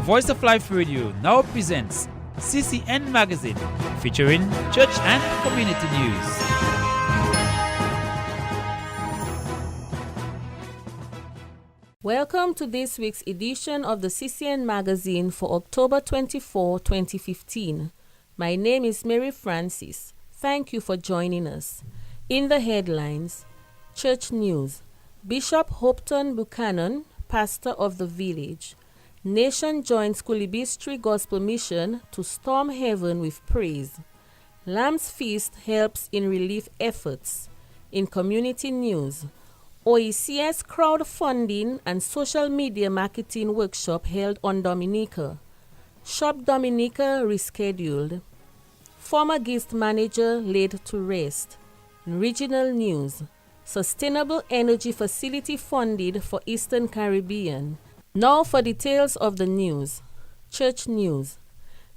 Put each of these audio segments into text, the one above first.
Voice of Life Radio now presents CCN Magazine, featuring church and community news. Welcome to this week's edition of the CCN Magazine for October 24, 2015. My name is Mary Francis. Thank you for joining us. In the headlines, church news. Bishop Hopton Buchanan, pastor of the village. Nation joins Kulibistri Gospel Mission to storm heaven with praise. Lamb's Feast helps in relief efforts. In community news, OECS crowdfunding and social media marketing workshop held on Dominica. Shop Dominica rescheduled. Former guest manager laid to rest. In regional news, sustainable energy facility funded for Eastern Caribbean. Now for details of the news. Church news.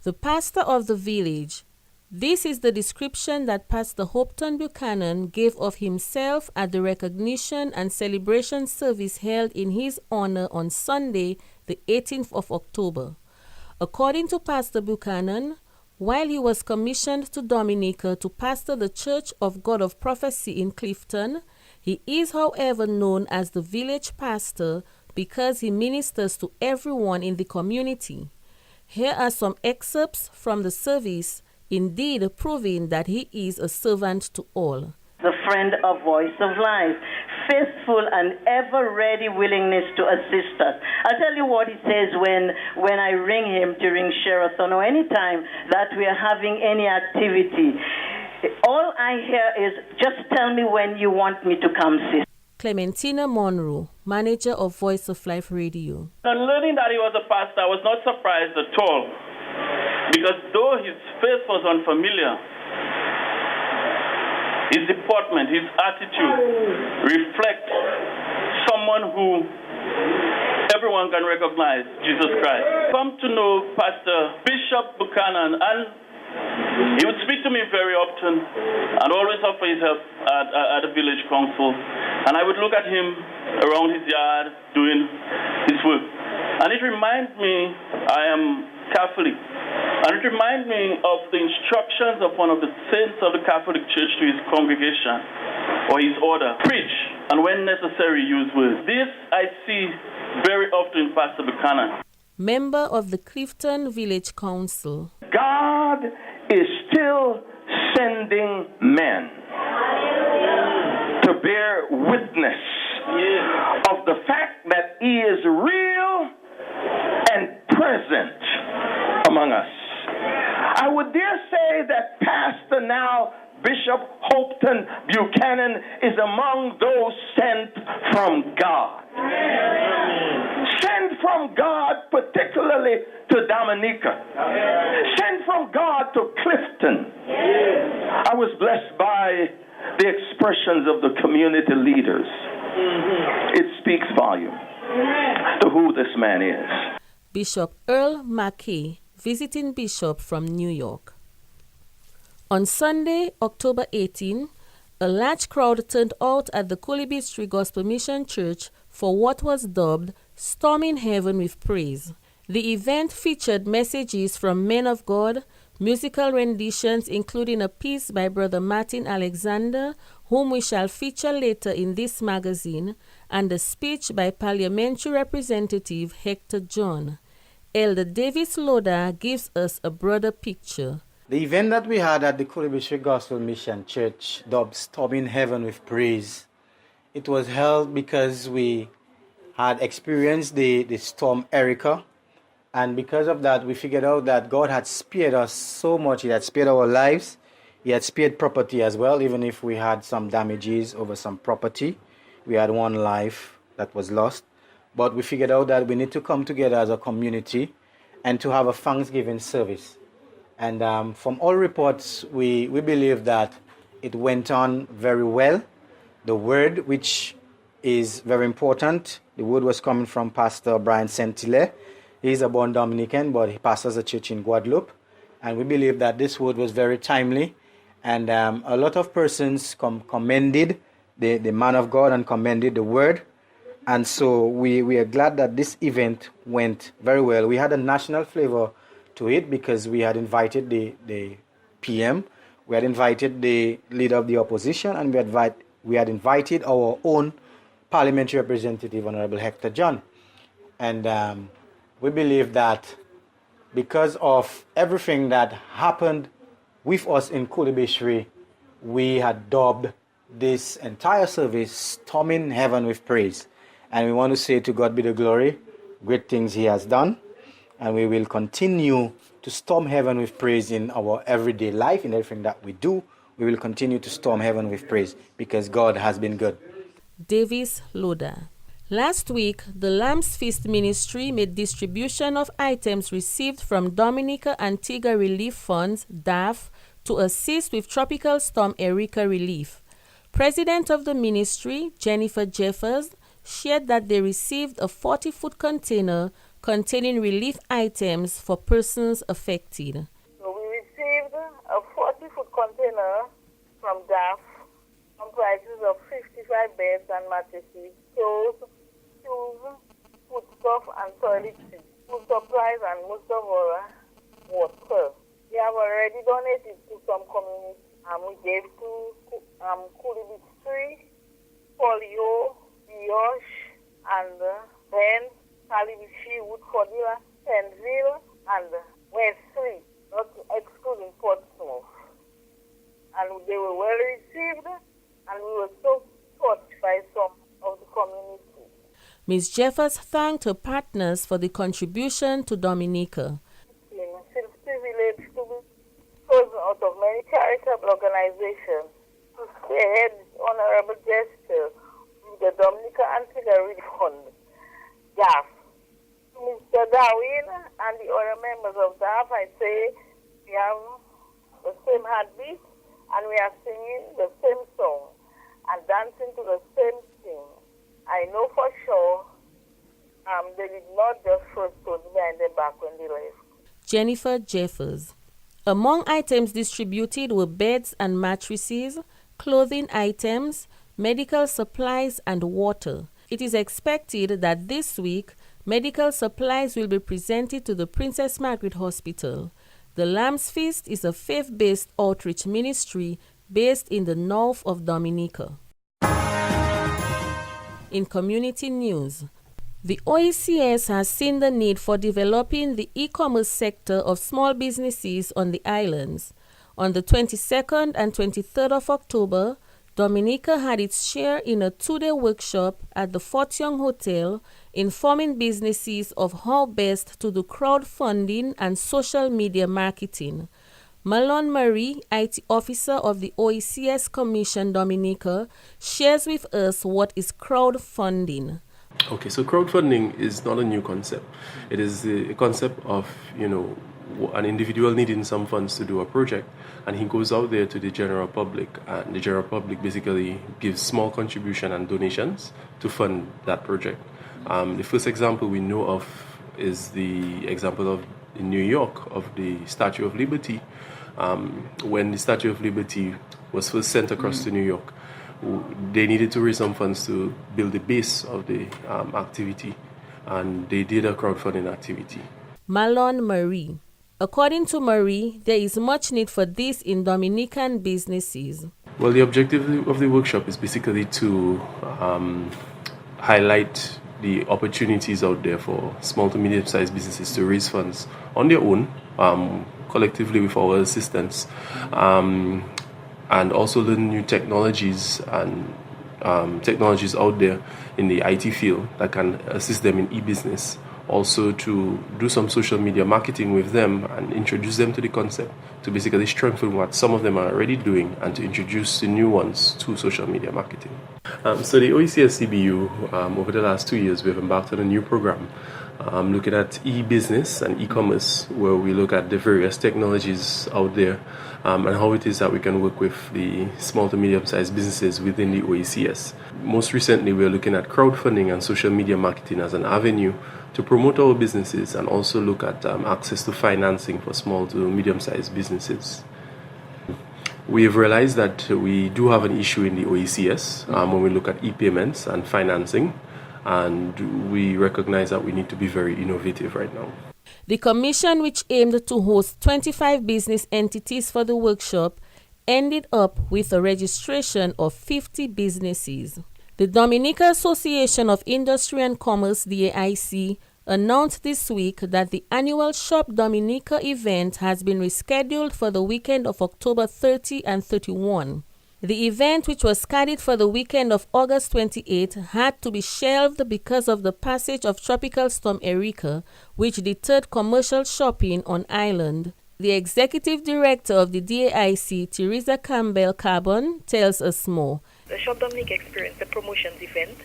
The pastor of the village. This is the description that Pastor Hopton Buchanan gave of himself at the recognition and celebration service held in his honor on Sunday, the 18th of October. According to Pastor Buchanan, while he was commissioned to Dominica to pastor the Church of God of Prophecy in Clifton, he is, however, known as the village pastor because he ministers to everyone in the community. Here are some excerpts from the service, indeed proving that he is a servant to all. The friend of Voice of Life, faithful and ever ready willingness to assist us. I'll tell you what he says when I ring him during Sherathon or any time that we are having any activity. All I hear is, just tell me when you want me to come, sis. Clementina Monroe, manager of Voice of Life Radio. On learning that he was a pastor, I was not surprised at all, because though his face was unfamiliar, his deportment, his attitude reflects someone who everyone can recognize, Jesus Christ. Come to know Pastor Bishop Buchanan, and he would speak to me very often and always offer his help at the village council. And I would look at him around his yard doing his work. And it reminds me, I am Catholic, and it reminds me of the instructions of one of the saints of the Catholic Church to his congregation or his order. Preach, and when necessary, use words. This I see very often in Pastor Buchanan. Member of the Clifton Village Council. God is still sending men to bear witness of the fact that he is real and present among us. I would dare say that Pastor now Bishop Hopton Buchanan is among those sent from God. Sent from God particularly to Dominica. Sent from God to Clifton. I was blessed by the expressions of the community leaders. It speaks volume to who this man is. Bishop Earl Mackey, visiting bishop from New York. On Sunday, October 18, a large crowd turned out at the Kulibistri Gospel Mission Church for what was dubbed Storming Heaven with Praise. The event featured messages from men of God, musical renditions including a piece by Brother Martin Alexander, whom we shall feature later in this magazine, and a speech by Parliamentary Representative Hector John. Elder Davis Loda gives us a broader picture. The event that we had at the Kulibistri Gospel Mission Church, dubbed Storming Heaven with Praise, it was held because we had experienced the storm Erica, and because of that we figured out that God had spared us so much. He had spared our lives. He had spared property as well, even if we had some damages over some property. We had one life that was lost. But we figured out that we need to come together as a community and to have a Thanksgiving service. And from all reports, we believe that it went on very well. The word, which is very important, the word was coming from Pastor Brian Sentile. He's a born Dominican, but he pastors a church in Guadeloupe. And we believe that this word was very timely. And a lot of persons commended the man of God and commended the word. And so we are glad that this event went very well. We had a national flavor to it because we had invited the PM, we had invited the leader of the opposition, and we had invited our own parliamentary representative, Honorable Hector John. And we believe that because of everything that happened with us in Kulibishri, we had dubbed this entire service Storming Heaven with Praise. And we want to say to God be the glory, great things He has done. And we will continue to storm heaven with praise in our everyday life, in everything that we do. We will continue to storm heaven with praise because God has been good. Davis Loda. Last week, the Lamb's Feast Ministry made distribution of items received from Dominica Antigua Relief Funds, DAF, to assist with Tropical Storm Erika relief. President of the ministry, Jennifer Jeffers, shared that they received a 40-foot container containing relief items for persons affected. So we received a 40-foot container from DAF comprises of 55 beds and mattresses, clothes, shoes, foodstuff and toiletries, food supplies and most of all, water. We have already donated to some communities. We gave to Kulibishri, Polio, Yosh, and then Kalibishi, Woodfordilla, Penville, and Wesley, not excluding Portsmouth. And they were well received, and we were so touched by some of the community. Ms. Jeffers thanked her partners for the contribution to Dominica. It's privileged to be chosen out of many charitable organizations to spearhead this honorable gesture with the Dominica Antigua Relief Fund, DAF. To Mr. Darwin and the other members of DAF, I say we have the same heartbeat and we are singing the same song and dancing to the same thing. I know for sure they did not just throw stones behind their back when they left. Jennifer Jeffers. Among items distributed were beds and mattresses, clothing items, medical supplies, and water. It is expected that this week, medical supplies will be presented to the Princess Margaret Hospital. The Lamb's Feast is a faith-based outreach ministry based in the north of Dominica. In community news, the OECS has seen the need for developing the e-commerce sector of small businesses on the islands. On the 22nd and 23rd of October, Dominica had its share in a 2-day workshop at the Fort Young Hotel informing businesses of how best to do crowdfunding and social media marketing. Malone Marie, IT officer of the OECS Commission Dominica, shares with us what is crowdfunding. Okay, so crowdfunding is not a new concept. It is a concept of, an individual needing some funds to do a project, and he goes out there to the general public, and the general public basically gives small contribution and donations to fund that project. The first example we know of is the example of in New York of the Statue of Liberty. When the Statue of Liberty was first sent across to New York, they needed to raise some funds to build the base of the activity, and they did a crowdfunding activity. Malone Marie. According to Marie, there is much need for this in Dominican businesses. Well, the objective of the workshop is basically to highlight the opportunities out there for small to medium-sized businesses to raise funds on their own, collectively with our assistance, and also learn new technologies and technologies out there in the IT field that can assist them in e-business. Also to do some social media marketing with them and introduce them to the concept to basically strengthen what some of them are already doing and to introduce the new ones to social media marketing. So the OECS CBU, over the last 2 years, we've embarked on a new program looking at e-business and e-commerce, where we look at the various technologies out there and how it is that we can work with the small to medium-sized businesses within the OECS. Most recently, we're looking at crowdfunding and social media marketing as an avenue to promote our businesses and also look at access to financing for small to medium-sized businesses. We've realized that we do have an issue in the OECS when we look at e-payments and financing. and we recognize that we need to be very innovative right now. The commission, which aimed to host 25 business entities for the workshop, ended up with a registration of 50 businesses. The Dominica Association of Industry and Commerce, DAIC, announced this week that the annual Shop Dominica event has been rescheduled for the weekend of October 30 and 31. The event, which was scheduled for the weekend of August 28, had to be shelved because of the passage of Tropical Storm Erika, which deterred commercial shopping on island. The executive director of the DAIC, Teresa Campbell Carbon, tells us more. The Shop Dominica Experience, the promotions event,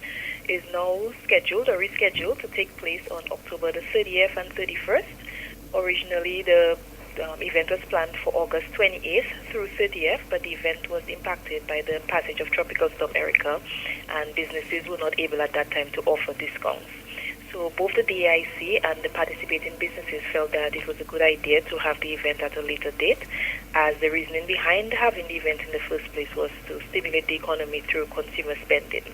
is now scheduled or rescheduled to take place on October the 30th and 31st. Originally, the event was planned for August 28th through 30th, but the event was impacted by the passage of Tropical Storm Erika, and businesses were not able at that time to offer discounts. So both the DAIC and the participating businesses felt that it was a good idea to have the event at a later date, as the reasoning behind having the event in the first place was to stimulate the economy through consumer spending.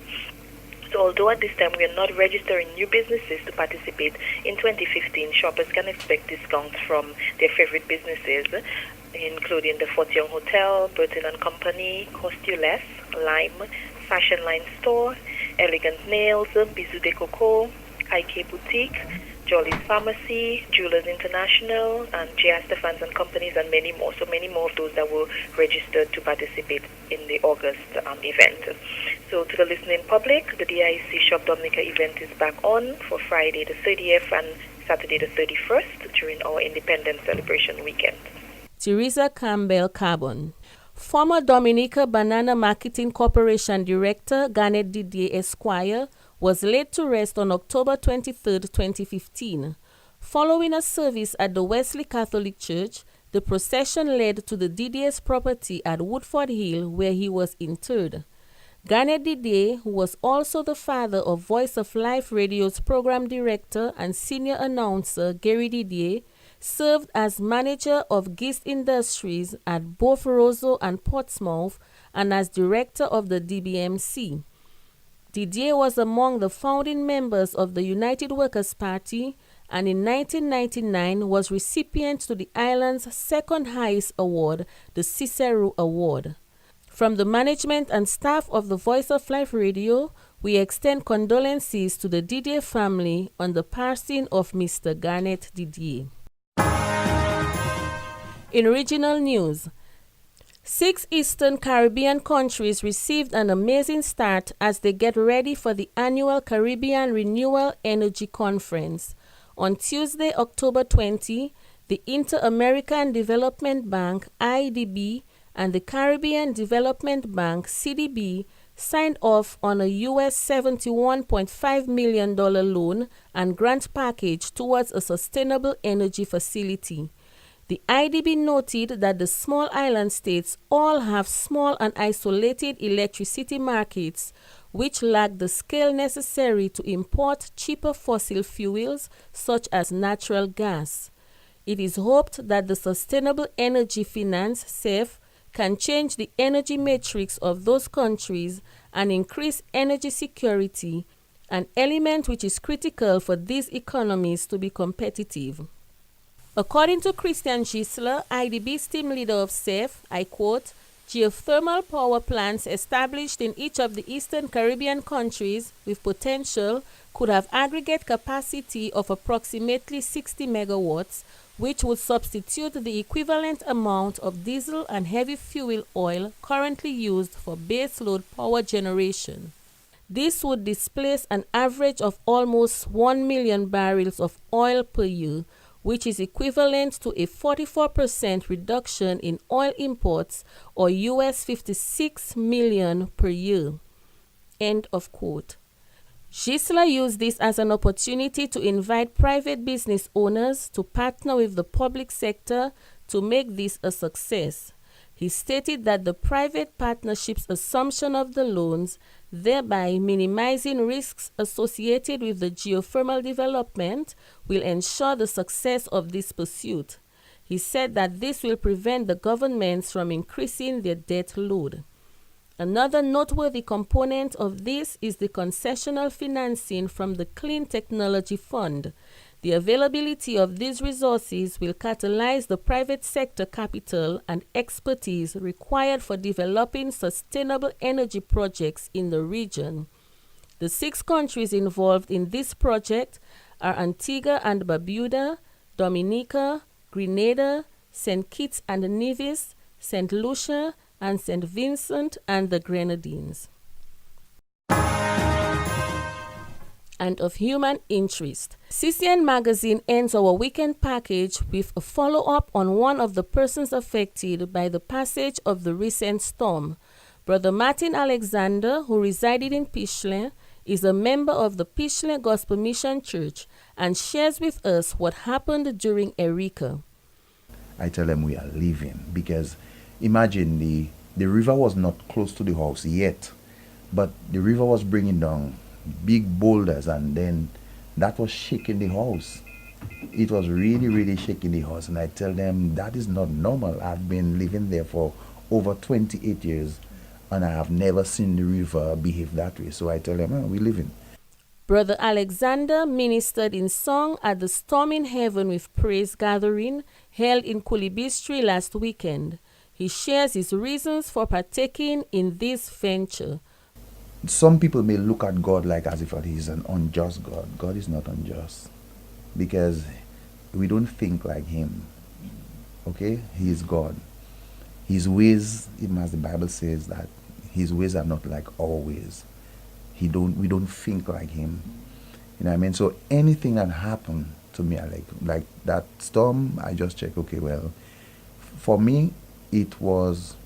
So although at this time we are not registering new businesses to participate, in 2015 shoppers can expect discounts from their favorite businesses, including the Fort Young Hotel, Burton & Company, Costuless, Lime, Fashion Line Store, Elegant Nails, Bisou de Coco, IK Boutique, Jolly's Pharmacy, Jewelers International, and J.R. Stephens and Companies, and many more. So many more of those that were registered to participate in the August event. So to the listening public, the DIC Shop Dominica event is back on for Friday the 30th and Saturday the 31st during our Independence Celebration weekend. Teresa Campbell Carbon. Former Dominica Banana Marketing Corporation Director Garnet Didier Esquire was laid to rest on October 23, 2015. Following a service at the Wesley Catholic Church, the procession led to the Didier's property at Woodford Hill, where he was interred. Garnet Didier, who was also the father of Voice of Life Radio's program director and senior announcer Gary Didier, served as manager of Gist Industries at both Roseau and Portsmouth and as director of the DBMC. Didier was among the founding members of the United Workers' Party and in 1999 was recipient to the island's second highest award, the Cicero Award. From the management and staff of the Voice of Life Radio, we extend condolences to the Didier family on the passing of Mr. Garnet Didier. In regional news, 6 Eastern Caribbean countries received an amazing start as they get ready for the annual Caribbean Renewable Energy Conference. On Tuesday, October 20, the Inter-American Development Bank, IDB, and the Caribbean Development Bank, CDB, signed off on a U.S. $71.5 million loan and grant package towards a sustainable energy facility. The IDB noted that the small island states all have small and isolated electricity markets which lack the scale necessary to import cheaper fossil fuels such as natural gas. It is hoped that the Sustainable Energy Finance, SAFE, can change the energy matrix of those countries and increase energy security, an element which is critical for these economies to be competitive. According to Christian Gisler, IDB's team leader of SAFE, I quote, geothermal power plants established in each of the Eastern Caribbean countries with potential could have aggregate capacity of approximately 60 megawatts, which would substitute the equivalent amount of diesel and heavy fuel oil currently used for baseload power generation. This would displace an average of almost 1 million barrels of oil per year, which is equivalent to a 44% reduction in oil imports or US $56 million per year. End of quote. Gisela used this as an opportunity to invite private business owners to partner with the public sector to make this a success. He stated that the private partnership's assumption of the loans, thereby minimizing risks associated with the geothermal development, will ensure the success of this pursuit. He said that this will prevent the governments from increasing their debt load. Another noteworthy component of this is the concessional financing from the Clean Technology Fund. The availability of these resources will catalyze the private sector capital and expertise required for developing sustainable energy projects in the region. The 6 countries involved in this project are Antigua and Barbuda, Dominica, Grenada, St. Kitts and Nevis, St. Lucia, and St. Vincent and the Grenadines. And of human interest. CCN Magazine ends our weekend package with a follow-up on one of the persons affected by the passage of the recent storm. Brother Martin Alexander, who resided in Pishley, is a member of the Pishley Gospel Mission Church and shares with us what happened during Erika. I tell them we are leaving because imagine the river was not close to the house yet, but the river was bringing down big boulders, and then that was shaking the house. It was really, really shaking the house, and I tell them that is not normal. I've been living there for over 28 years, and I have never seen the river behave that way. So I tell them, we're leaving. Brother Alexander ministered in song at the Storm in Heaven with Praise gathering held in Kulibistri last weekend. He shares his reasons for partaking in this venture. Some people may look at God like as if he's an unjust God. God is not unjust because we don't think like him. Okay? He is God. His ways, even as the Bible says that his ways are not like our ways. We don't think like him. You know what I mean? So anything that happened to me, like that storm, I just check, okay, well, for me, it was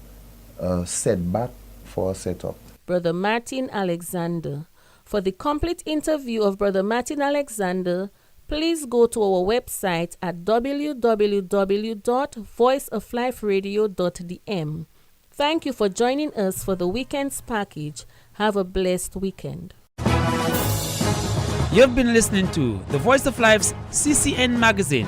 a setback for a setup. Brother Martin Alexander. For the complete interview of Brother Martin Alexander, please go to our website at www.voiceofliferadio.dm. Thank you for joining us for the weekend's package. Have a blessed weekend. You've been listening to The Voice of Life's CCN Magazine.